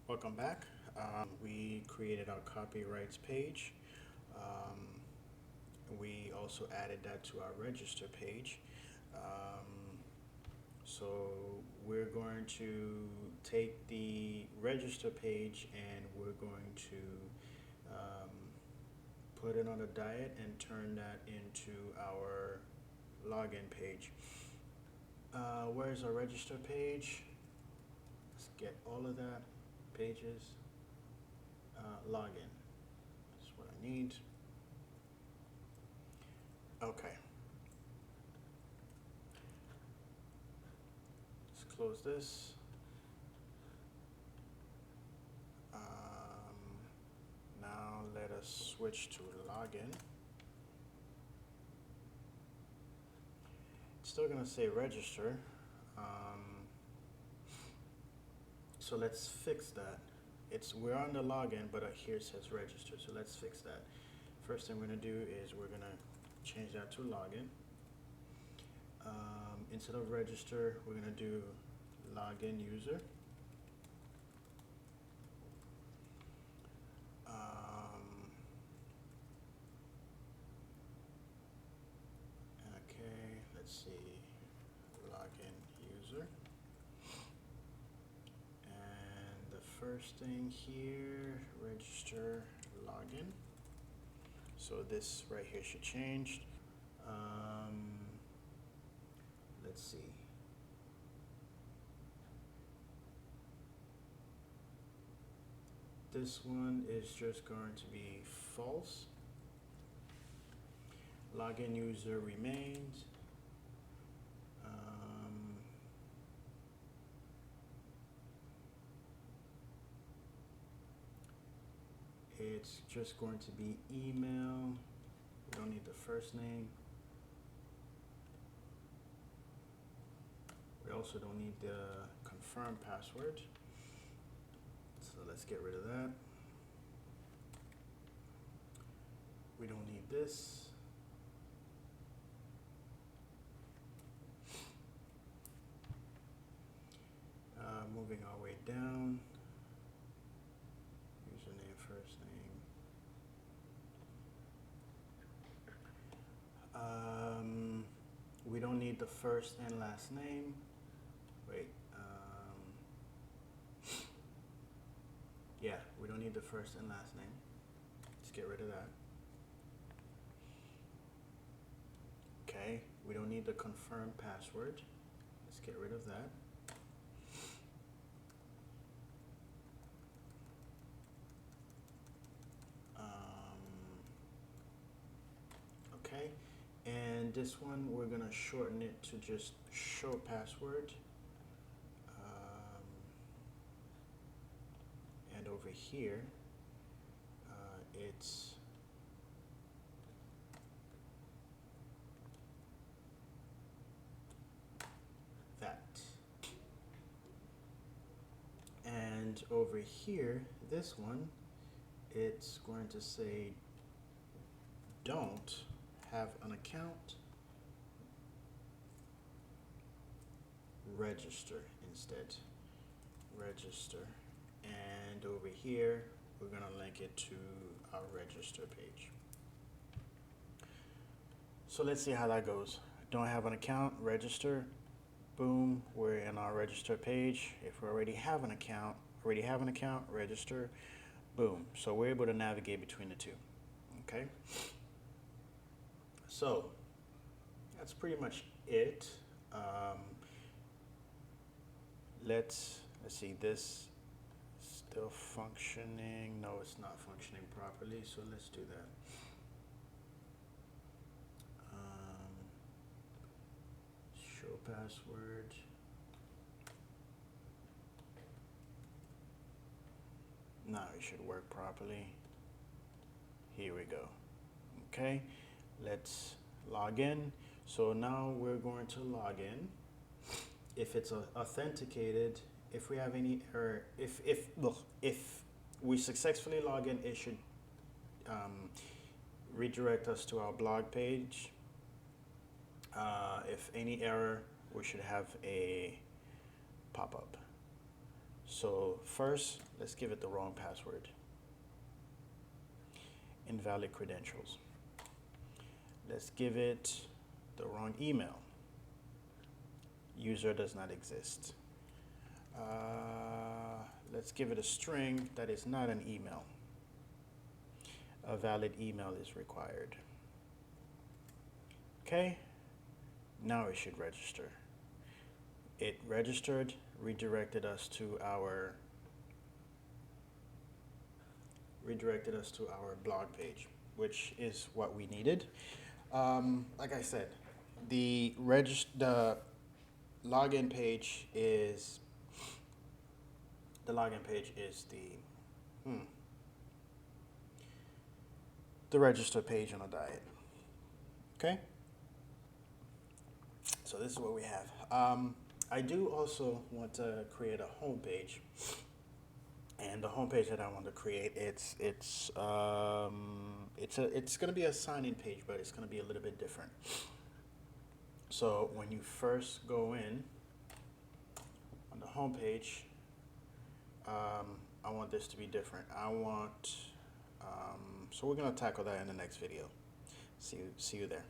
Welcome back. We created our copyrights page. Um, we also added that to our register page. So we're going to take the register page and we're going to put it on a diet and turn that into our login page. Where's our register page? Let's get all of that. Pages, login. That's what I need. Okay. Let's close this. Now let us switch to login. It's still gonna say register. So let's fix that. We're on the login, but here it says register. So let's fix that. First thing we're gonna do is we're gonna change that to login. Instead of register, we're gonna do login user. Okay, let's see, login user. And the first thing here, register login. So this right here should change. Let's see. This one is just going to be false. Login user remains. It's just going to be email. We don't need the first name. We also don't need the confirm password. So let's get rid of that. We don't need this. Moving our way down. Username, first name. We don't need the first and last name. Wait. Yeah, we don't need the first and last name. Let's get rid of that. Okay, we don't need the confirm password. Let's get rid of that. Okay, and this one we're gonna shorten it to just show password. And over here, it's that. And over here, this one, it's going to say don't have an account, register instead. Register. And over here, we're going to link it to our register page. So let's see how that goes. Don't have an account, register. Boom, we're in our register page. If we already have an account, register. Boom. So we're able to navigate between the two. Okay. So that's pretty much it. Let's see, this still functioning. No, it's not functioning properly, so let's do that. Show password. Now it should work properly. Here we go. Okay, let's log in. So now we're going to log in. If it's authenticated, if we have any error, if we successfully log in, it should redirect us to our blog page. If any error, we should have a pop-up. So first, let's give it the wrong password. Invalid credentials. Let's give it the wrong email. User does not exist. Let's give it a string that is not an email. A valid email is required. Okay, now it should register. It registered, redirected us to our blog page, which is what we needed. Like I said, the login page is the register page on a diet. Okay. So this is what we have. I do also want to create a home page, and the home page that I want to create, it's going to be a sign-in page, but it's going to be a little bit different. So when you first go in on the home page, I want this to be different. So we're going to tackle that in the next video. See you there.